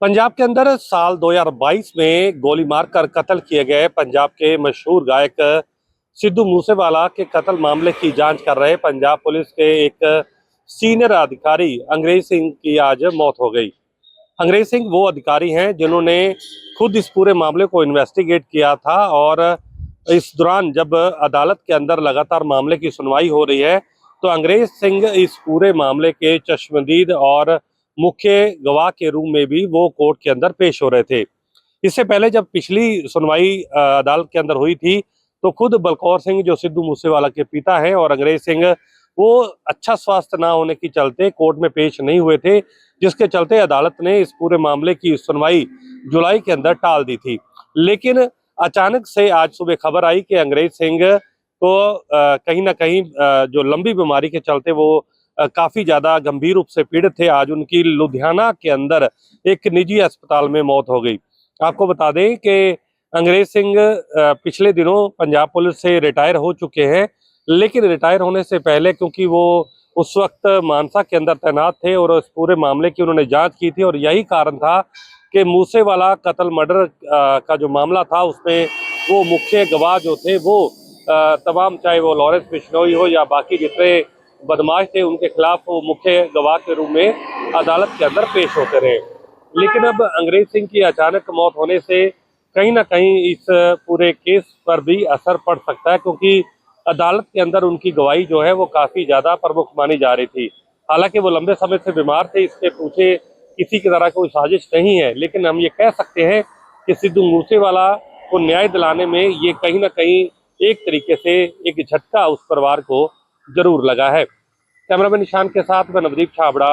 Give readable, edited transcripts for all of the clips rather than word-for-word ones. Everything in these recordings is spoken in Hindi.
पंजाब के अंदर साल 2022 में गोली मारकर कत्ल किए गए पंजाब के मशहूर गायक सिद्धू मूसेवाला के कत्ल मामले की जांच कर रहे पंजाब पुलिस के एक सीनियर अधिकारी अंग्रेज सिंह की आज मौत हो गई। अंग्रेज सिंह वो अधिकारी हैं जिन्होंने खुद इस पूरे मामले को इन्वेस्टिगेट किया था और इस दौरान जब अदालत के अंदर लगातार मामले की सुनवाई हो रही है तो अंग्रेज सिंह इस पूरे मामले के चश्मदीद और मुख्य गवाह के रूप में भी वो कोर्ट के अंदर पेश हो रहे थे। इससे पहले जब पिछली सुनवाई अदालत के अंदर हुई थी तो खुद बलकौर सिंह जो सिद्धू मूसेवाला के पिता हैं और अंग्रेज सिंह वो अच्छा स्वास्थ्य ना होने के चलते कोर्ट में पेश नहीं हुए थे, जिसके चलते अदालत ने इस पूरे मामले की सुनवाई जुलाई के अंदर टाल दी थी। लेकिन अचानक से आज सुबह खबर आई कि अंग्रेज सिंह को कहीं ना कहीं जो लंबी बीमारी के चलते वो काफी ज्यादा गंभीर रूप से पीड़ित थे। आज उनकी लुधियाना के अंदर एक निजी अस्पताल में मौत हो गई। आपको बता दें कि अंग्रेज सिंह पिछले दिनों पंजाब पुलिस से रिटायर हो चुके हैं, लेकिन रिटायर होने से पहले क्योंकि वो उस वक्त मानसा के अंदर तैनात थे और उस पूरे मामले की उन्होंने जांच की थी और यही कारण था कि मूसेवाला कत्ल मर्डर का जो मामला था उसमें वो मुख्य गवाह जो थे वो तमाम, चाहे वो लॉरेंस बिश्नोई हो या बाकी जितने बदमाश थे, उनके खिलाफ वो मुख्य गवाह के रूप में अदालत के अंदर पेश होते रहे। लेकिन अब अंग्रेज सिंह की अचानक मौत होने से कहीं ना कहीं इस पूरे केस पर भी असर पड़ सकता है, क्योंकि अदालत के अंदर उनकी गवाही जो है वो काफी ज्यादा प्रमुख मानी जा रही थी। हालांकि वो लंबे समय से बीमार थे, इसके पीछे किसी की तरह कोई साजिश नहीं है, लेकिन हम ये कह सकते हैं कि सिद्धू मूसेवाला को न्याय दिलाने में ये कहीं ना कहीं एक तरीके से एक झटका उस परिवार को जरूर लगा है। कैमरामैन निशान के साथ मैं नवदीप छाबड़ा,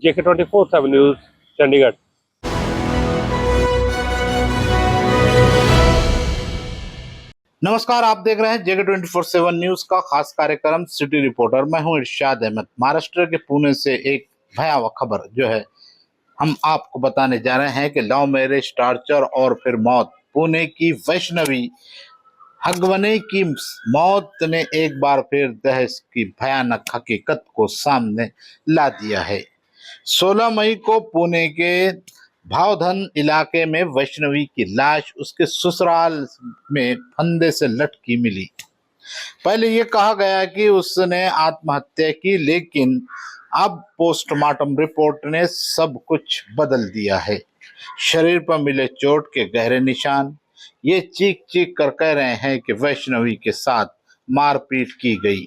JK 24/7 न्यूज, चंडीगढ़। नमस्कार, आप देख रहे हैं JK 24/7 न्यूज का खास कार्यक्रम सिटी रिपोर्टर। मैं हूं इरशाद अहमद। महाराष्ट्र के पुणे से एक भयावह खबर जो है हम आपको बताने जा रहे हैं कि लव मैरिज, टॉर्चर और फिर मौत। पुणे की वैष्णवी हगवने की मौत ने एक बार फिर दहेज की भयानक हकीकत को सामने ला दिया है। 16 मई को पुणे के भावधन इलाके में वैष्णवी की लाश उसके ससुराल में फंदे से लटकी मिली। पहले ये कहा गया कि उसने आत्महत्या की, लेकिन अब पोस्टमार्टम रिपोर्ट ने सब कुछ बदल दिया है। शरीर पर मिले चोट के गहरे निशान ये चीख चीख कर कह रहे हैं कि वैष्णवी के साथ मारपीट की गई।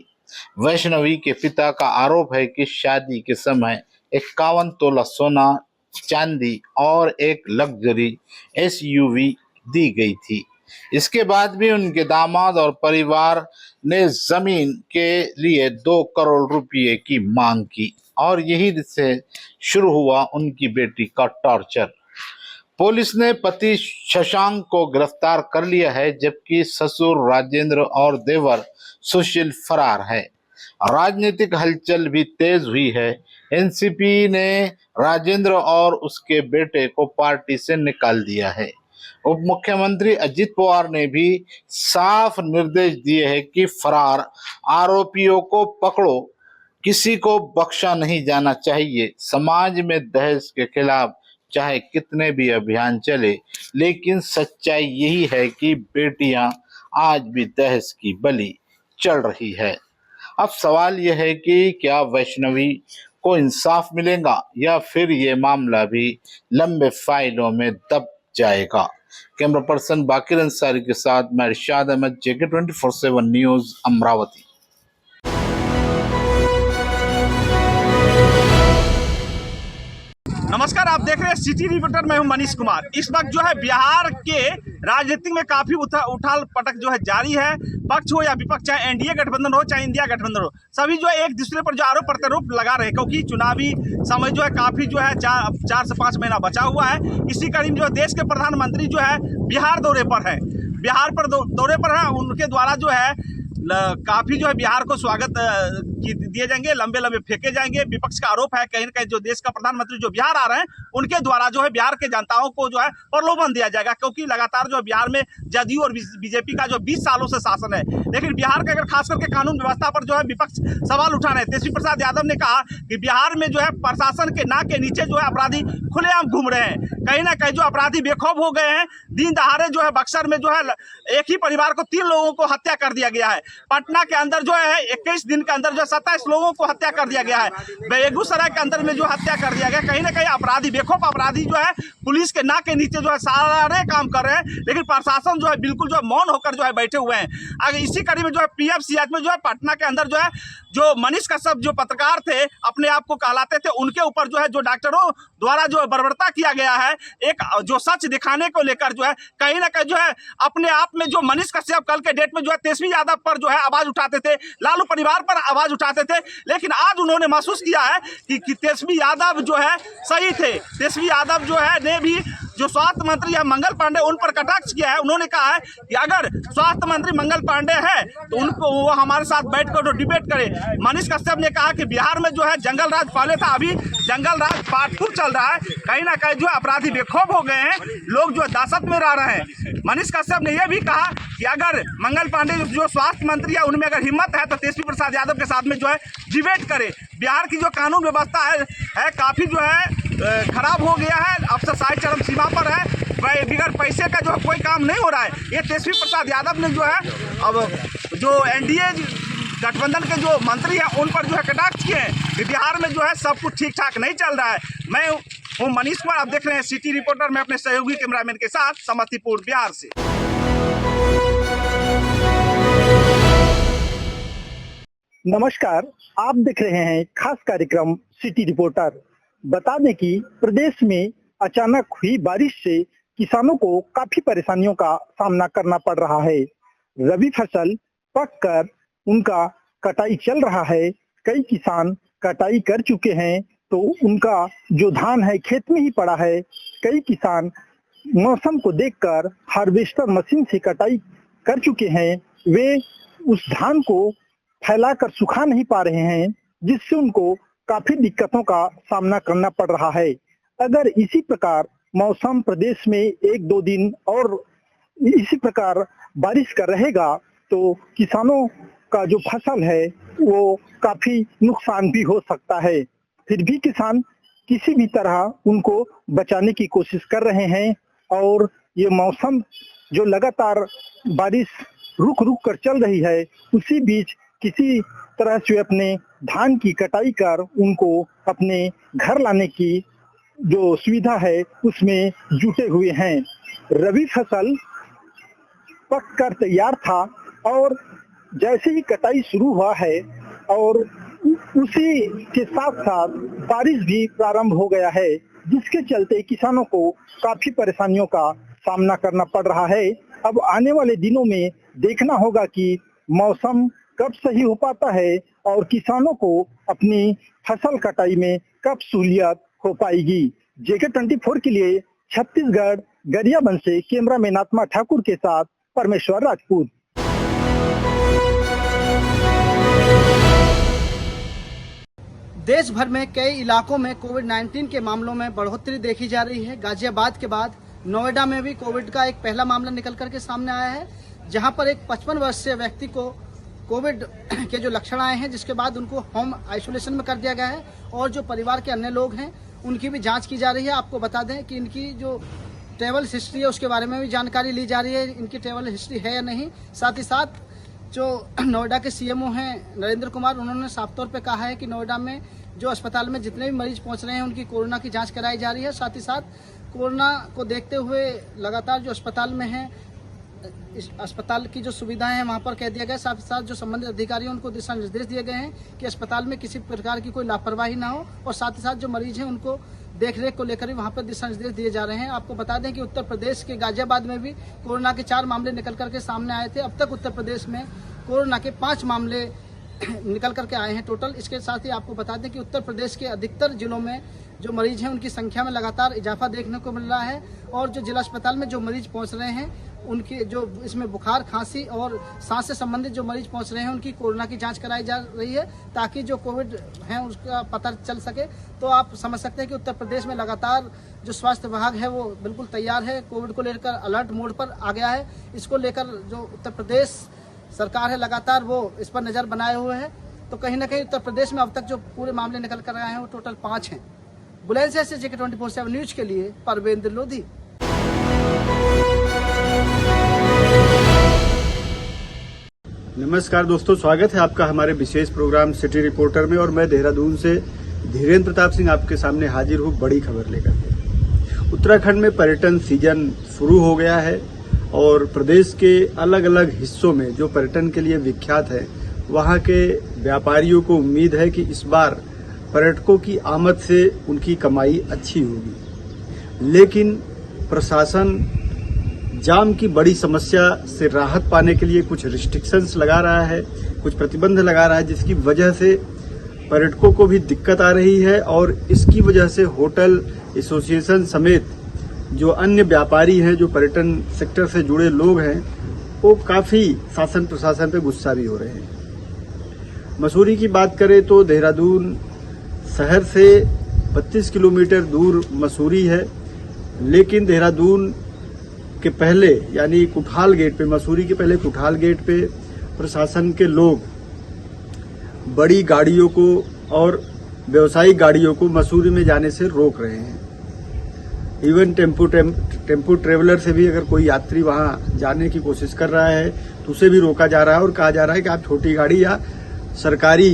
वैष्णवी के पिता का आरोप है कि शादी के समय 51 तोला सोना, चांदी और एक लग्जरी SUV दी गई थी। इसके बाद भी उनके दामाद और परिवार ने जमीन के लिए 2 करोड़ रुपए की मांग की और यही से शुरू हुआ उनकी बेटी का टॉर्चर। पुलिस ने पति शशांक को गिरफ्तार कर लिया है, जबकि ससुर राजेंद्र और देवर सुशील फरार है। राजनीतिक हलचल भी तेज हुई है। NCP ने राजेंद्र और उसके बेटे को पार्टी से निकाल दिया है। उप मुख्यमंत्री अजित पवार ने भी साफ निर्देश दिए हैं कि फरार आरोपियों को पकड़ो, किसी को बख्शा नहीं जाना चाहिए। समाज में दहेज के खिलाफ चाहे कितने भी अभियान चले, लेकिन सच्चाई यही है कि बेटियां आज भी दहेज की बलि चढ़ रही है। अब सवाल यह है कि क्या वैष्णवी को इंसाफ मिलेगा या फिर ये मामला भी लंबे फाइलों में दब जाएगा। कैमरा पर्सन बाकिर अंसारी के साथ मैं इरशाद अहमद, JK 24/7 न्यूज, अमरावती। नमस्कार, आप देख रहे हैं सिटी रिपोर्टर। मैं हूं मनीष कुमार। इस वक्त जो है बिहार के राजनीति में काफी उठाल पटक जो है जारी है। पक्ष हो या विपक्ष, चाहे NDA गठबंधन हो चाहे इंडिया गठबंधन हो, सभी जो है एक दूसरे पर जो आरोप प्रत्यारोप लगा रहे हैं, क्योंकि चुनावी समय जो है काफी जो है 4 से 5 महीना बचा हुआ है। इसी कड़ी जो है देश के प्रधानमंत्री जो है बिहार दौरे पर है। बिहार पर दौरे पर है। उनके द्वारा जो है काफी जो है बिहार को स्वागत दिए जाएंगे, लंबे लंबे फेंके जाएंगे। विपक्ष का आरोप है कहीं न कहीं जो देश का प्रधानमंत्री जो बिहार आ रहे हैं उनके द्वारा जो है बिहार के जनताओं को जो है प्रलोभन दिया जाएगा, क्योंकि लगातार जो है बिहार में जदयू और बीजेपी का जो 20 सालों से शासन है। लेकिन बिहार के अगर खास करके कानून व्यवस्था पर जो है विपक्ष सवाल उठा रहे हैं। तेजस्वी प्रसाद यादव ने कहा कि बिहार में जो है प्रशासन के नाक के नीचे जो है अपराधी खुलेआम घूम रहे हैं। कहीं ना कहीं जो अपराधी बेखौफ हो गए हैं। दिन दहाड़े जो है बक्सर में जो है एक ही परिवार को 3 लोगों को हत्या कर दिया गया है। पटना के अंदर जो है 21 दिन के अंदर जो 27 लोगों को हत्या कर दिया गया है। बेगूसराय के अंदर में जो हत्या कर दिया गया। कहीं ना कहीं अपराधी बेखौफ अपराधी जो है पुलिस के नाक के नीचे जो है सारे काम कर रहे हैं, लेकिन प्रशासन जो है बिल्कुल जो है मौन होकर जो है बैठे हुए हैं। अगर इसी कड़ी में जो है PFCH में जो है पटना के अंदर जो है जो मनीष कश्यप जो पत्रकार थे, अपने आप को कहलाते थे, उनके ऊपर जो है जो डॉक्टरों द्वारा जो बर्बरता किया गया है, एक जो सच दिखाने को लेकर जो है कहीं ना कहीं जो है अपने आप में जो मनीष कश्यप कल के डेट में जो है तेजस्वी यादव पर जो है आवाज उठाते थे, लालू परिवार पर आवाज उठाते थे, लेकिन आज उन्होंने महसूस किया है कि तेजस्वी यादव जो है सही थे। तेजस्वी यादव जो है ने भी जो स्वास्थ्य मंत्री है मंगल पांडे उन पर कटाक्ष किया है। उन्होंने कहा है कि अगर स्वास्थ्य मंत्री मंगल पांडे है तो उनको वो हमारे साथ बैठकर डिबेट करे। मनीष कश्यप ने कहा कि बिहार में जो है जंगल राज पहले था, अभी जंगल राज पार्ट 2 चल रहा है। कहीं ना कहीं जो अपराधी बेखौफ हो गए हैं, लोग जो है दहशत में रह रहे हैं। मनीष कश्यप ने यह भी कहा कि अगर मंगल पांडे जो स्वास्थ्य मंत्री है उनमें अगर हिम्मत है तो तेजस्वी प्रसाद यादव के साथ में जो है डिबेट करे। बिहार की जो कानून व्यवस्था है काफी जो है खराब हो गया है, अफसरशाही चरम सीमा पर है। वह बिगड़ पैसे का जो है कोई काम नहीं हो रहा है। ये तेजस्वी प्रसाद यादव ने जो है अब जो NDA गठबंधन के जो मंत्री हैं उन पर जो है कटाक्ष किए हैं कि बिहार में जो है सब कुछ ठीक ठाक नहीं चल रहा है। मैं हूँ मनीष कुमार, आप देख रहे हैं सिटी रिपोर्टर। मैं अपने सहयोगी कैमरामैन के साथ समस्तीपुर बिहार से। नमस्कार, आप देख रहे हैं खास कार्यक्रम सिटी रिपोर्टर। बता दें कि प्रदेश में अचानक हुई बारिश से किसानों को काफी परेशानियों का सामना करना पड़ रहा है। रबी फसल पककर उनका कटाई चल रहा है। कई किसान कटाई कर चुके हैं तो उनका जो धान है खेत में ही पड़ा है। कई किसान मौसम को देखकर हार्वेस्टर मशीन से कटाई कर चुके हैं। वे उस धान को फैलाकर सुखा नहीं पा रहे हैं, जिससे उनको काफी दिक्कतों का सामना करना पड़ रहा है। अगर इसी प्रकार मौसम प्रदेश में 1-2 दिन और इसी प्रकार बारिश का रहेगा तो किसानों का जो फसल है वो काफी नुकसान भी हो सकता है। फिर भी किसान किसी भी तरह उनको बचाने की कोशिश कर रहे हैं और ये मौसम जो लगातार बारिश रुक रुक कर चल रही है, उसी बीच किसी तरह से अपने धान की कटाई कर उनको अपने घर लाने की जो सुविधा है उसमें जुटे हुए हैं। रबी फसल पककर तैयार था और जैसे ही कटाई शुरू हुआ है और उसी के साथ साथ बारिश भी प्रारंभ हो गया है, जिसके चलते किसानों को काफी परेशानियों का सामना करना पड़ रहा है। अब आने वाले दिनों में देखना होगा कि मौसम कब सही हो पाता है और किसानों को अपनी फसल कटाई में कब सहूलियत हो पाएगी। JK24 के लिए छत्तीसगढ़ गरियाबंद से कैमरामैन आत्मा ठाकुर के साथ परमेश्वर राजपूत। देश भर में कई इलाकों में कोविड-19 के मामलों में बढ़ोतरी देखी जा रही है। गाजियाबाद के बाद नोएडा में भी कोविड का एक पहला मामला निकल करके सामने आया है, जहां पर एक 55 वर्षीय व्यक्ति को कोविड के जो लक्षण आए हैं, जिसके बाद उनको होम आइसोलेशन में कर दिया गया है और जो परिवार के अन्य लोग हैं उनकी भी जांच की जा रही है। आपको बता दें कि इनकी जो ट्रैवल हिस्ट्री है उसके बारे में भी जानकारी ली जा रही है, इनकी ट्रैवल हिस्ट्री है या नहीं। साथ ही साथ जो नोएडा के CMO हैं नरेंद्र कुमार, उन्होंने साफ तौर पे कहा है कि नोएडा में जो अस्पताल में जितने भी मरीज पहुंच रहे हैं उनकी कोरोना की जांच कराई जा रही है। साथ ही साथ कोरोना को देखते हुए लगातार जो अस्पताल में है, इस अस्पताल की जो सुविधाएं हैं वहां पर कह दिया गया। साथ ही साथ जो संबंधित अधिकारी हैं उनको दिशा निर्देश दिए गए हैं कि अस्पताल में किसी प्रकार की कोई लापरवाही ना हो और साथ ही साथ जो मरीज हैं उनको देखरेख को लेकर भी वहां पर दिशा निर्देश दिए जा रहे हैं। आपको बता दें कि उत्तर प्रदेश के गाजियाबाद में भी कोरोना के 4 मामले निकल करके सामने आए थे। अब तक उत्तर प्रदेश में कोरोना के 5 मामले निकल करके आए हैं टोटल। इसके साथ ही आपको बता दें कि उत्तर प्रदेश के अधिकतर जिलों में जो मरीज हैं उनकी संख्या में लगातार इजाफा देखने को मिल रहा है और जो जिला अस्पताल में जो मरीज पहुंच रहे हैं उनकी जो इसमें बुखार, खांसी और सांस से संबंधित जो मरीज पहुंच रहे हैं उनकी कोरोना की जांच कराई जा रही है ताकि जो कोविड है उसका पता चल सके। तो आप समझ सकते हैं कि उत्तर प्रदेश में लगातार जो स्वास्थ्य विभाग है वो बिल्कुल तैयार है, कोविड को लेकर अलर्ट मोड पर आ गया है। इसको लेकर जो उत्तर प्रदेश सरकार है लगातार वो इस पर नज़र बनाए हुए है। तो कहीं ना कहीं उत्तर प्रदेश में अब तक जो पूरे मामले निकल कर आए हैं वो टोटल 5 हैं। बुलंदशहर से JK 24/7 न्यूज के लिए परवेंद्र लोधी। नमस्कार दोस्तों, स्वागत है आपका हमारे विशेष प्रोग्राम सिटी रिपोर्टर में। और मैं देहरादून से धीरेन्द्र प्रताप सिंह आपके सामने हाजिर हूँ बड़ी खबर लेकर के। उत्तराखंड में पर्यटन सीजन शुरू हो गया है और प्रदेश के अलग अलग हिस्सों में जो पर्यटन के लिए विख्यात है वहाँ के व्यापारियों को उम्मीद है कि इस बार पर्यटकों की आमद से उनकी कमाई अच्छी होगी। लेकिन प्रशासन जाम की बड़ी समस्या से राहत पाने के लिए कुछ रिस्ट्रिक्शंस लगा रहा है, कुछ प्रतिबंध लगा रहा है, जिसकी वजह से पर्यटकों को भी दिक्कत आ रही है और इसकी वजह से होटल एसोसिएशन समेत जो अन्य व्यापारी हैं, जो पर्यटन सेक्टर से जुड़े लोग हैं, वो काफ़ी शासन प्रशासन पे गुस्सा भी हो रहे हैं। मसूरी की बात करें तो देहरादून शहर से 32 किलोमीटर दूर मसूरी है, लेकिन देहरादून के पहले यानी कुठाल गेट पे, मसूरी के पहले कुठाल गेट पे प्रशासन के लोग बड़ी गाड़ियों को और व्यावसायिक गाड़ियों को मसूरी में जाने से रोक रहे हैं। इवन टेम्पो ट्रेवलर से भी अगर कोई यात्री वहां जाने की कोशिश कर रहा है तो उसे भी रोका जा रहा है और कहा जा रहा है कि आप छोटी गाड़ी या सरकारी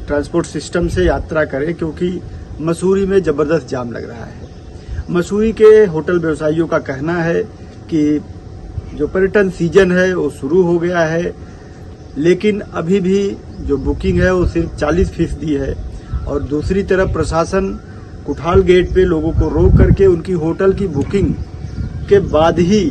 ट्रांसपोर्ट सिस्टम से यात्रा करें, क्योंकि मसूरी में जबरदस्त जाम लग रहा है। मसूरी के होटल व्यवसायियों का कहना है कि जो पर्यटन सीजन है वो शुरू हो गया है, लेकिन अभी भी जो बुकिंग है वो सिर्फ 40% है और दूसरी तरफ प्रशासन कुठाल गेट पे लोगों को रोक करके उनकी होटल की बुकिंग के बाद ही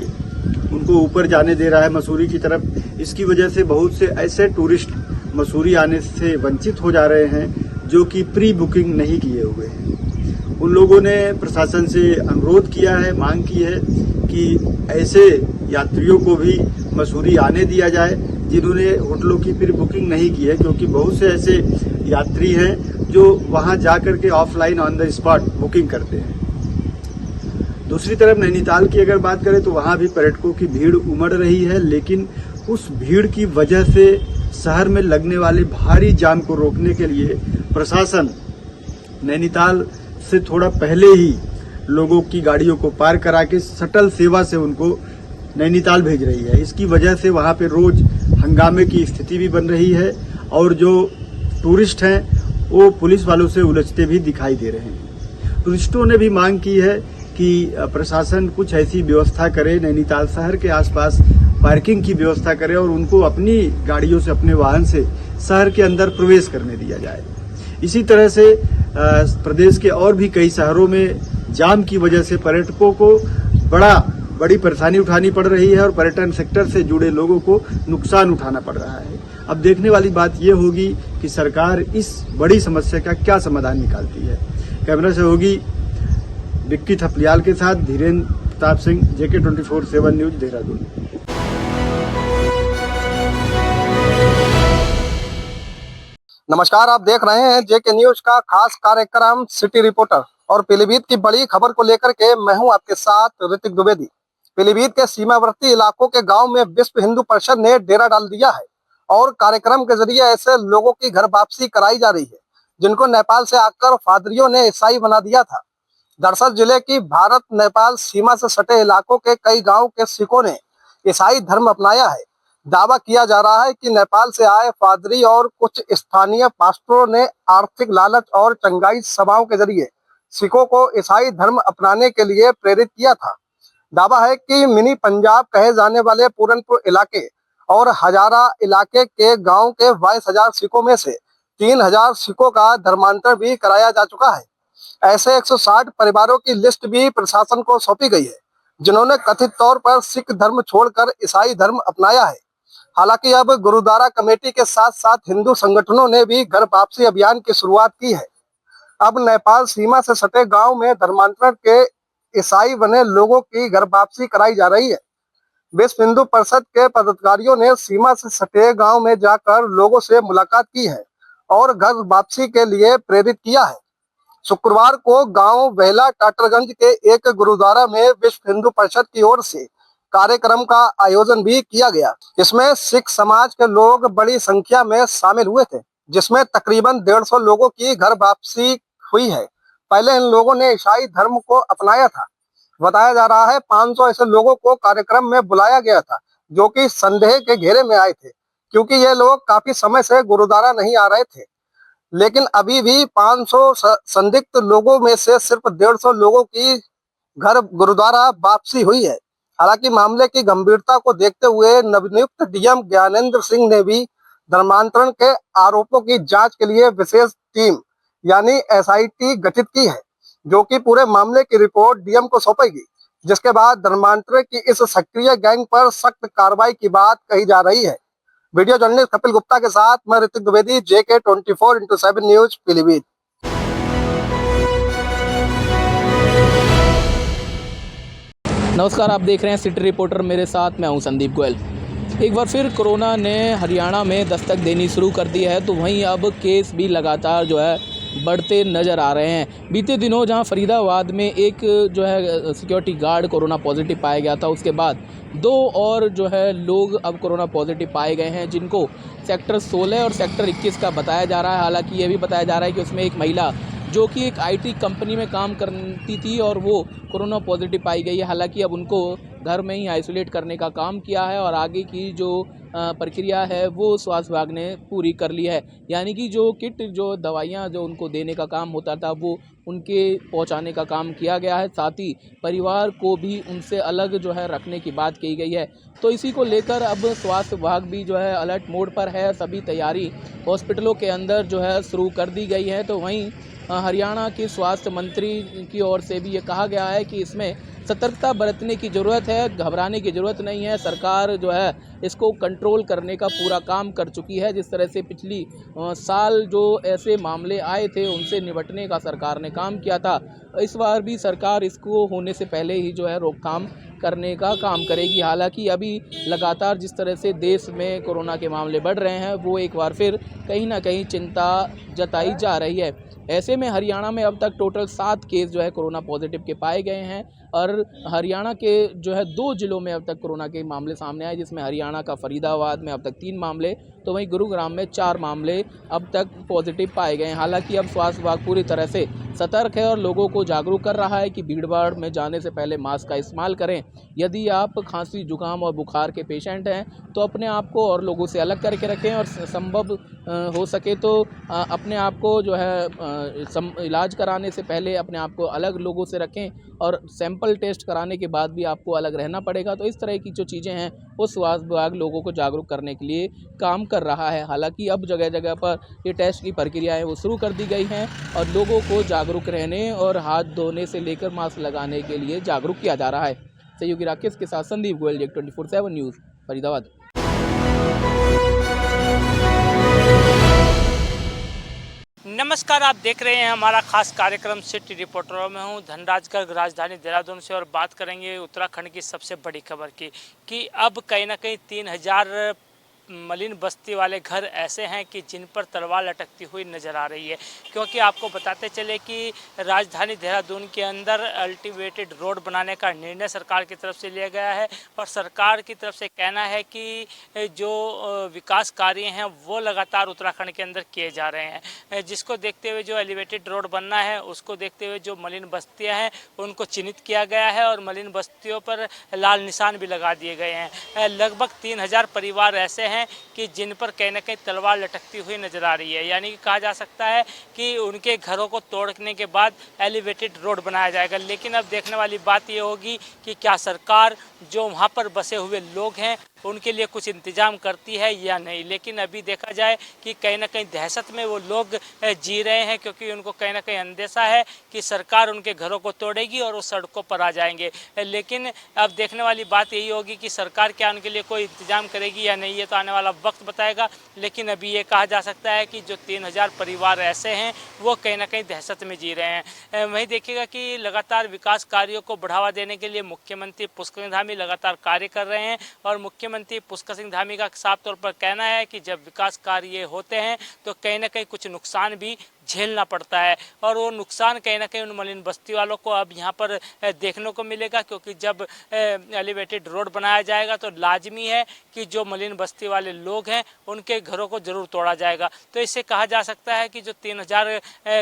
उनको ऊपर जाने दे रहा है मसूरी की तरफ। इसकी वजह से बहुत से ऐसे टूरिस्ट मसूरी आने से वंचित हो जा रहे हैं जो कि प्री बुकिंग नहीं किए हुए हैं। उन लोगों ने प्रशासन से अनुरोध किया है, मांग की है कि ऐसे यात्रियों को भी मसूरी आने दिया जाए जिन्होंने होटलों की प्री बुकिंग नहीं की है, क्योंकि बहुत से ऐसे यात्री हैं जो वहां जाकर के offline on the spot booking करते हैं। दूसरी तरफ नैनीताल की अगर बात करें तो वहां भी पर्यटकों की भीड़ उमड़ रही है, लेकिन उस भीड़ की वजह से शहर में लगने वाले भारी जाम को रोकने के लिए प्रशासन नैनीताल से थोड़ा पहले ही लोगों की गाड़ियों को पार करा के शटल सेवा से उनको नैनीताल भेज रही है। इसकी वजह से वहां पे रोज हंगामे की स्थिति भी बन रही है और जो टूरिस्ट हैं वो पुलिस वालों से उलझते भी दिखाई दे रहे हैं। टूरिस्टों ने भी मांग की है कि प्रशासन कुछ ऐसी व्यवस्था करे, नैनीताल शहर के आसपास पार्किंग की व्यवस्था करे और उनको अपनी गाड़ियों से, अपने वाहन से शहर के अंदर प्रवेश करने दिया जाए। इसी तरह से प्रदेश के और भी कई शहरों में जाम की वजह से पर्यटकों को बड़ी परेशानी उठानी पड़ रही है और पर्यटन सेक्टर से जुड़े लोगों को नुकसान उठाना पड़ रहा है। अब देखने वाली बात यह होगी कि सरकार इस बड़ी समस्या का क्या समाधान निकालती है। कैमरा से होगी विक्की थपलियाल के साथ धीरेन्द्र प्रताप सिंह, JK 24/7 न्यूज, देहरादून। नमस्कार, आप देख रहे हैं JK न्यूज का खास कार्यक्रम सिटी रिपोर्टर और पीलीभीत की बड़ी खबर को लेकर के मैं हूं आपके साथ ऋतिक द्विवेदी। पीलीभीत के सीमावर्ती इलाकों के गांव में विश्व हिंदू परिषद ने डेरा डाल दिया है और कार्यक्रम के जरिए ऐसे लोगों की घर वापसी कराई जा रही है जिनको नेपाल से आकर पादरियों ने ईसाई बना दिया था। दरअसल जिले की भारत नेपाल सीमा से सटे इलाकों के कई गाँव के सिखों ने ईसाई धर्म अपनाया है। दावा किया जा रहा है कि नेपाल से आए पादरी और कुछ स्थानीय पास्टरों ने आर्थिक लालच और चंगाई सभाओं के जरिए सिखों को ईसाई धर्म अपनाने के लिए प्रेरित किया था। दावा है कि मिनी पंजाब कहे जाने वाले पूरनपुर इलाके और हजारा इलाके के गांव के 22,000 सिखों में से 3,000 सिखों का धर्मांतर भी कराया जा चुका है। ऐसे 160 परिवारों की लिस्ट भी प्रशासन को सौंपी गई है जिन्होंने कथित तौर पर सिख धर्म छोड़कर ईसाई धर्म अपनाया है। हालांकि अब गुरुद्वारा कमेटी के साथ साथ हिंदू संगठनों ने भी घर वापसी अभियान की शुरुआत की है। अब नेपाल सीमा से सटे गांव में धर्मांतरण के ईसाई बने लोगों की घर वापसी कराई जा रही है। विश्व हिंदू परिषद के पदाधिकारियों ने सीमा से सटे गांव में जाकर लोगों से मुलाकात की है और घर वापसी के लिए प्रेरित किया है। शुक्रवार को गांव बेहला टाटरगंज के एक गुरुद्वारा में विश्व हिंदू परिषद की ओर से कार्यक्रम का आयोजन भी किया गया। इसमें सिख समाज के लोग बड़ी संख्या में शामिल हुए थे, जिसमें तकरीबन 150 लोगों की घर वापसी हुई है। पहले इन लोगों ने ईसाई धर्म को अपनाया था। बताया जा रहा है 500 ऐसे लोगों को कार्यक्रम में बुलाया गया था, जो कि संदेह के घेरे में आए थे, क्योंकि ये लोग काफी समय से गुरुद्वारा नहीं आ रहे थे। लेकिन अभी भी 500 संदिग्ध लोगों में से सिर्फ 150 लोगों की घर गुरुद्वारा वापसी हुई है। हालांकि मामले की गंभीरता को देखते हुए नवनियुक्त डीएम ज्ञानेंद्र सिंह ने भी धर्मांतरण के आरोपों की जांच के लिए विशेष टीम यानी एसआईटी गठित की है, जो कि पूरे मामले की रिपोर्ट डीएम को सौंपेगी, जिसके बाद धर्मांतरण की इस सक्रिय गैंग पर सख्त कार्रवाई की बात कही जा रही है। वीडियो जर्नलिस्ट कपिल गुप्ता के साथ मैं Hrithik Dwivedi, JK 24x7 news Pilibhit. नमस्कार, आप देख रहे हैं सिटी रिपोर्टर, मेरे साथ मैं हूं संदीप गोयल। एक बार फिर कोरोना ने हरियाणा में दस्तक देनी शुरू कर दी है, तो वहीं अब केस भी लगातार जो है बढ़ते नज़र आ रहे हैं। बीते दिनों जहां फरीदाबाद में एक जो है सिक्योरिटी गार्ड कोरोना पॉजिटिव पाया गया था, उसके बाद 2 और जो है लोग अब कोरोना पॉजिटिव पाए गए हैं, जिनको सेक्टर 16 और सेक्टर 21 का बताया जा रहा है। हालांकि ये भी बताया जा रहा है कि उसमें एक महिला जो कि एक IT कंपनी में काम करती थी और वो कोरोना पॉजिटिव पाई गई है। हालांकि अब उनको घर में ही आइसोलेट करने का काम किया है और आगे की जो प्रक्रिया है वो स्वास्थ्य विभाग ने पूरी कर ली है। यानी कि जो किट, जो दवाइयाँ जो उनको देने का काम होता था, वो उनके पहुंचाने का काम किया गया है। साथ ही परिवार को भी उनसे अलग जो है रखने की बात कही गई है। तो इसी को लेकर अब स्वास्थ्य विभाग भी जो है अलर्ट मोड पर है। सभी तैयारी हॉस्पिटलों के अंदर जो है शुरू कर दी गई है। तो वहीं हरियाणा के स्वास्थ्य मंत्री की ओर से भी ये कहा गया है कि इसमें सतर्कता बरतने की ज़रूरत है, घबराने की ज़रूरत नहीं है। सरकार जो है इसको कंट्रोल करने का पूरा काम कर चुकी है। जिस तरह से पिछली साल जो ऐसे मामले आए थे उनसे निपटने का सरकार ने काम किया था, इस बार भी सरकार इसको होने से पहले ही जो है रोकथाम करने का काम करेगी। हालांकि अभी लगातार जिस तरह से देश में कोरोना के मामले बढ़ रहे हैं, वो एक बार फिर कहीं ना कहीं चिंता जताई जा रही है। ऐसे में हरियाणा में अब तक टोटल 7 केस जो है कोरोना पॉजिटिव के पाए गए हैं और हरियाणा के जो है 2 जिलों में अब तक कोरोना के मामले सामने आए, जिसमें हरियाणा का फरीदाबाद में अब तक 3 मामले, तो वहीं गुरुग्राम में 4 मामले अब तक पॉजिटिव पाए गए हैं। हालांकि अब स्वास्थ्य विभाग पूरी तरह से सतर्क है और लोगों को जागरूक कर रहा है कि भीड़भाड़ में जाने से पहले मास्क का इस्तेमाल करें। यदि आप खांसी, जुकाम और बुखार के पेशेंट हैं तो अपने आप को और लोगों से अलग करके रखें और संभव हो सके तो अपने आप को जो है इलाज कराने से पहले अपने आप को अलग लोगों से रखें और सैंपल टेस्ट कराने के बाद भी आपको अलग रहना पड़ेगा। तो इस तरह की जो चीज़ें हैं वो स्वास्थ्य विभाग लोगों को जागरूक करने के लिए काम कर रहा है। हालांकि अब जगह जगह पर ये टेस्ट की प्रक्रियाएं वो शुरू कर दी गई हैं और लोगों को जागरूक रहने और हाथ धोने से लेकर मास्क लगाने के लिए जागरूक किया जा रहा है। सहयोगी राकेश के साथ संदीप गोयल, JK 24/7 न्यूज़, फरीदाबाद। नमस्कार, आप देख रहे हैं हमारा खास कार्यक्रम सिटी रिपोर्टर। मैं हूं धनराजगढ़, राजधानी देहरादून से, और बात करेंगे उत्तराखंड की सबसे बड़ी खबर की कि अब कहीं ना कहीं 3000 मलिन बस्ती वाले घर ऐसे हैं कि जिन पर तलवार लटकती हुई नज़र आ रही है। क्योंकि आपको बताते चले कि राजधानी देहरादून के अंदर अल्टीमेटेड रोड बनाने का निर्णय सरकार की तरफ से लिया गया है और सरकार की तरफ से कहना है कि जो विकास कार्य हैं वो लगातार उत्तराखंड के अंदर किए जा रहे हैं, जिसको देखते हुए जो एलिवेटेड रोड बनना है उसको देखते हुए जो मलिन बस्तियाँ हैं उनको चिन्हित किया गया है और मलिन बस्तियों पर लाल निशान भी लगा दिए गए हैं। लगभग 3000 परिवार ऐसे हैं कि जिन पर कहीं ना कहीं तलवार लटकती हुई नजर आ रही है। यानी कि कहा जा सकता है कि उनके घरों को तोड़ने के बाद एलिवेटेड रोड बनाया जाएगा। लेकिन अब देखने वाली बात ये होगी कि क्या सरकार जो वहाँ पर बसे हुए लोग हैं उनके लिए कुछ इंतजाम करती है या नहीं। लेकिन अभी देखा जाए कि कहीं ना कहीं दहशत में वो लोग जी रहे हैं, क्योंकि उनको कहीं ना कहीं अंदेशा है कि सरकार उनके घरों को तोड़ेगी और वो सड़कों पर आ जाएंगे। लेकिन अब देखने वाली बात यही होगी कि सरकार क्या उनके लिए कोई इंतजाम करेगी या नहीं, ये तो आने वाला वक्त बताएगा। लेकिन अभी ये कहा जा सकता है कि जो 3000 परिवार ऐसे हैं वो कहीं ना कहीं दहशत में जी रहे हैं। वहीं देखिएगा कि लगातार विकास कार्यों को बढ़ावा देने के लिए मुख्यमंत्री पुष्कर सिंह धामी लगातार कार्य कर रहे हैं और मुख्यमंत्री पुष्कर सिंह धामी का साफ तौर पर कहना है कि जब विकास कार्य होते हैं तो कहीं ना कहीं कुछ नुकसान भी झेलना पड़ता है और वो नुकसान कहीं ना कहीं उन मलिन बस्ती वालों को अब यहाँ पर देखने को मिलेगा, क्योंकि जब एलिवेटेड रोड बनाया जाएगा तो लाजमी है कि जो मलिन बस्ती वाले लोग हैं उनके घरों को जरूर तोड़ा जाएगा। तो इससे कहा जा सकता है कि जो 3000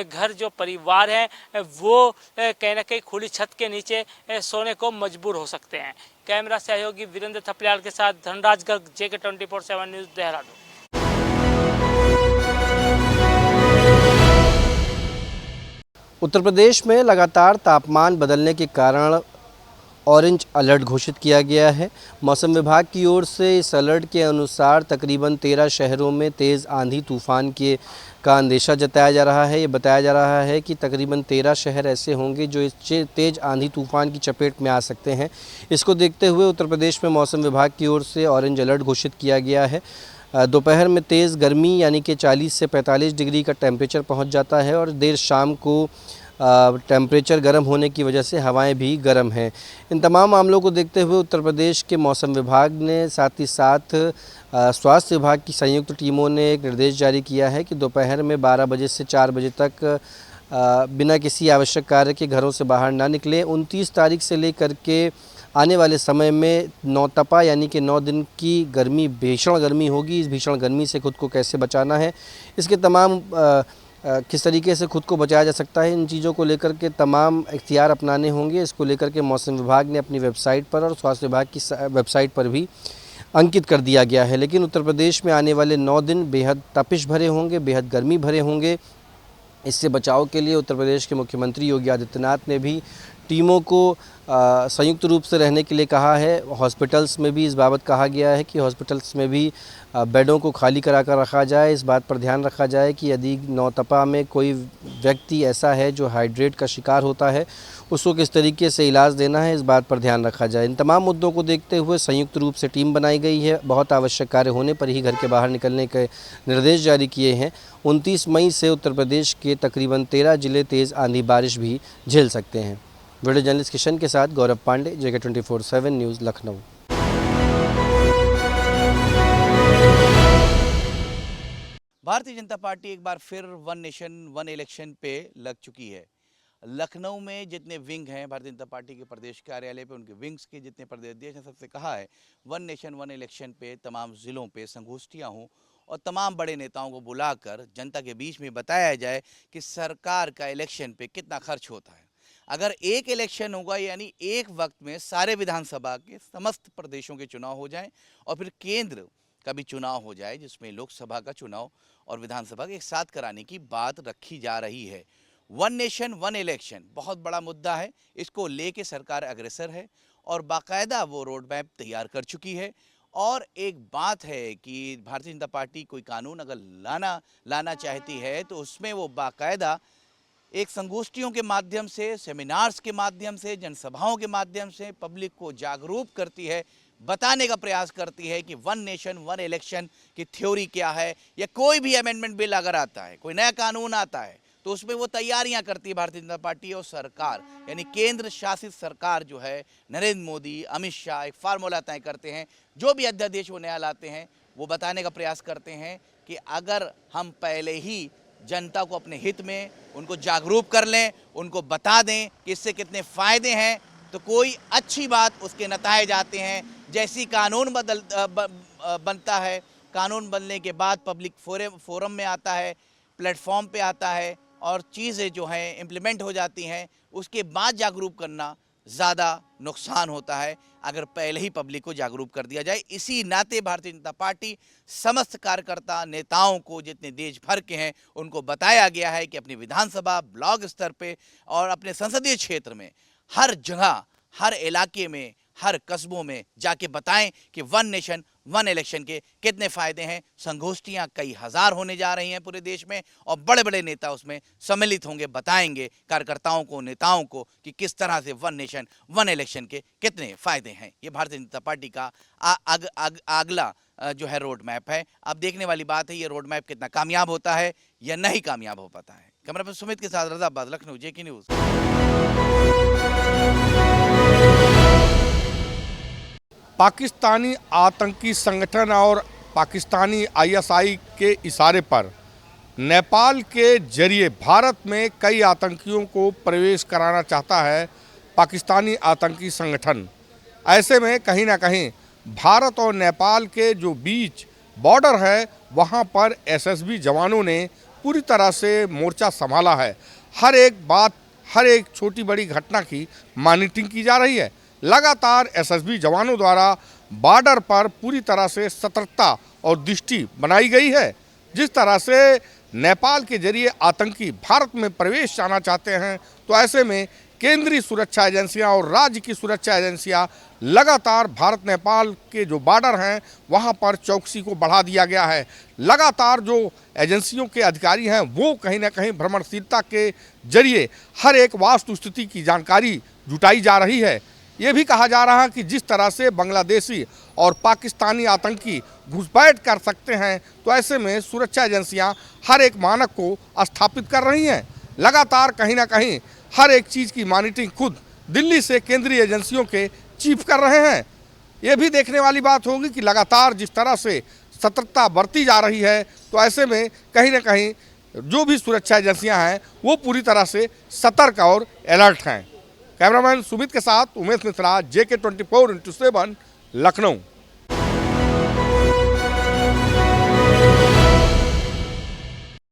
घर जो परिवार हैं वो कहीं ना कहीं खुली छत के नीचे सोने को मजबूर हो सकते हैं। कैमरा सहयोगी वीरेंद्र थपलियाल के साथ धनराज गर्ग, JK 24/7 न्यूज़, देहरादून। उत्तर प्रदेश में लगातार तापमान बदलने के कारण ऑरेंज अलर्ट घोषित किया गया है। मौसम विभाग की ओर से इस अलर्ट के अनुसार तकरीबन 13 शहरों में तेज़ आंधी तूफान का अंदेशा जताया जा रहा है। ये बताया जा रहा है कि तकरीबन 13 शहर ऐसे होंगे जो इस तेज़ आंधी तूफान की चपेट में आ सकते हैं। इसको देखते हुए उत्तर प्रदेश में मौसम विभाग की ओर से ऑरेंज अलर्ट घोषित किया गया है। दोपहर में तेज़ गर्मी यानी कि 40 से 45 डिग्री का टेम्परेचर पहुंच जाता है और देर शाम को टेम्परेचर गर्म होने की वजह से हवाएं भी गर्म हैं। इन तमाम मामलों को देखते हुए उत्तर प्रदेश के मौसम विभाग ने साथ ही साथ स्वास्थ्य विभाग की संयुक्त टीमों ने एक निर्देश जारी किया है कि दोपहर में 12 बजे से 4 बजे तक बिना किसी आवश्यक कार्य के घरों से बाहर ना निकलें। 29 तारीख से लेकर के आने वाले समय में नौतपा यानी कि 9 दिन की गर्मी, भीषण गर्मी होगी। इस भीषण गर्मी से खुद को कैसे बचाना है, इसके तमाम किस तरीके से खुद को बचाया जा सकता है, इन चीज़ों को लेकर के तमाम इख्तियार अपनाने होंगे। इसको लेकर के मौसम विभाग ने अपनी वेबसाइट पर और स्वास्थ्य विभाग की वेबसाइट पर भी अंकित कर दिया गया है। लेकिन उत्तर प्रदेश में आने वाले 9 दिन बेहद तपिश भरे होंगे, बेहद गर्मी भरे होंगे। इससे बचाव के लिए उत्तर प्रदेश के मुख्यमंत्री योगी आदित्यनाथ ने भी टीमों को संयुक्त रूप से रहने के लिए कहा है। हॉस्पिटल्स में भी इस बाबत कहा गया है कि हॉस्पिटल्स में भी बेडों को खाली करा कर रखा जाए। इस बात पर ध्यान रखा जाए कि यदि नौतपा में कोई व्यक्ति ऐसा है जो हाइड्रेट का शिकार होता है, उसको किस तरीके से इलाज देना है, इस बात पर ध्यान रखा जाए। इन तमाम मुद्दों को देखते हुए संयुक्त रूप से टीम बनाई गई है। बहुत आवश्यक कार्य होने पर ही घर के बाहर निकलने के निर्देश जारी किए हैं। 29 मई से उत्तर प्रदेश के तकरीबन 13 जिले तेज़ आंधी बारिश भी झेल सकते हैं। वीडियो जर्नलिस्ट किशन के साथ गौरव Pandey, JK 24/7 news, Lucknow. Bharatiya Janata party एक बार फिर वन नेशन वन इलेक्शन पे लग चुकी है। लखनऊ में जितने विंग हैं भारतीय जनता पार्टी के प्रदेश कार्यालय पे, उनके विंग्स के जितने प्रदेश अध्यक्ष हैं, सबसे कहा है वन नेशन वन इलेक्शन पे तमाम ज़िलों पे संगोष्ठियाँ हों और तमाम बड़े नेताओं को बुलाकर जनता के बीच में बताया जाए कि सरकार का इलेक्शन पे कितना खर्च होता है। अगर एक इलेक्शन होगा यानी एक वक्त में सारे विधानसभा के समस्त प्रदेशों के चुनाव हो जाएं और फिर केंद्र का भी चुनाव हो जाए, जिसमें लोकसभा का चुनाव और विधानसभा के एक साथ कराने की बात रखी जा रही है। वन नेशन वन इलेक्शन बहुत बड़ा मुद्दा है। इसको लेके सरकार अग्रसर है और बाकायदा वो रोड मैप तैयार कर चुकी है। और एक बात है कि भारतीय जनता पार्टी कोई कानून अगर लाना चाहती है तो उसमें वो बाकायदा एक संगोष्ठियों के माध्यम से, सेमिनार्स के माध्यम से, जनसभाओं के माध्यम से पब्लिक को जागरूक करती है, बताने का प्रयास करती है कि वन नेशन वन इलेक्शन की थ्योरी क्या है। या कोई भी अमेंडमेंट बिल अगर आता है, कोई नया कानून आता है, तो उसमें वो तैयारियां करती है भारतीय जनता पार्टी और सरकार, यानी केंद्र शासित सरकार जो है, नरेंद्र मोदी, अमित शाह एक फार्मूला तय करते हैं। जो भी अध्यादेश वो नया लाते हैं वो बताने का प्रयास करते हैं कि अगर हम पहले ही जनता को अपने हित में उनको जागरूक कर लें, उनको बता दें कि इससे कितने फ़ायदे हैं, तो कोई अच्छी बात उसके नताए जाते हैं। जैसी कानून बनता है, कानून बनने के बाद पब्लिक फोरम में आता है, प्लेटफॉर्म पे आता है और चीज़ें जो हैं इम्प्लीमेंट हो जाती हैं, उसके बाद जागरूक करना ज़्यादा नुकसान होता है अगर पहले ही पब्लिक को जागरूक कर दिया जाए। इसी नाते भारतीय जनता पार्टी समस्त कार्यकर्ता नेताओं को, जितने देश भर के हैं, उनको बताया गया है कि अपनी विधानसभा, ब्लॉक स्तर पे और अपने संसदीय क्षेत्र में हर जगह, हर इलाके में हर कस्बों में जाके बताएं कि वन नेशन वन इलेक्शन के कितने फायदे हैं। संगोष्ठियां कई हजार होने जा रही हैं पूरे देश में और बड़े बड़े नेता उसमें सम्मिलित होंगे, बताएंगे कार्यकर्ताओं को, नेताओं को कि किस तरह से वन नेशन वन इलेक्शन के कितने फायदे हैं। ये भारतीय जनता पार्टी का अगला जो है रोड मैप है। अब देखने वाली बात है ये रोड मैप कितना कामयाब होता है या नहीं कामयाब हो पाता है। कैमरा पर्सन सुमित के साथ रजाबाद, लखनऊ, जेके न्यूज। पाकिस्तानी आतंकी संगठन और पाकिस्तानी आईएसआई के इशारे पर नेपाल के जरिए भारत में कई आतंकियों को प्रवेश कराना चाहता है पाकिस्तानी आतंकी संगठन। ऐसे में कहीं ना कहीं भारत और नेपाल के जो बीच बॉर्डर है वहां पर एसएसबी जवानों ने पूरी तरह से मोर्चा संभाला है। हर एक बात, हर एक छोटी बड़ी घटना की मॉनिटरिंग की जा रही है। लगातार एसएसबी जवानों द्वारा बॉर्डर पर पूरी तरह से सतर्कता और दृष्टि बनाई गई है। जिस तरह से नेपाल के जरिए आतंकी भारत में प्रवेश करना चाहते हैं, तो ऐसे में केंद्रीय सुरक्षा एजेंसियां और राज्य की सुरक्षा एजेंसियां लगातार भारत नेपाल के जो बॉर्डर हैं वहां पर चौकसी को बढ़ा दिया गया है। लगातार जो एजेंसियों के अधिकारी हैं वो कहीं ना कहीं भ्रमणशीलता के जरिए हर एक वास्तु स्थिति की जानकारी जुटाई जा रही है। ये भी कहा जा रहा है कि जिस तरह से बांग्लादेशी और पाकिस्तानी आतंकी घुसपैठ कर सकते हैं, तो ऐसे में सुरक्षा एजेंसियां हर एक मानक को स्थापित कर रही हैं। लगातार कहीं ना कहीं हर एक चीज़ की मॉनिटरिंग खुद दिल्ली से केंद्रीय एजेंसियों के चीफ कर रहे हैं। ये भी देखने वाली बात होगी कि लगातार जिस तरह से सतर्कता बरती जा रही है, तो ऐसे में कहीं ना कहीं जो भी सुरक्षा एजेंसियां हैं वो पूरी तरह से सतर्क और अलर्ट हैं। कैमरामैन सुमित के साथ उमेश मिश्रा, JK 24x7, लखनऊ।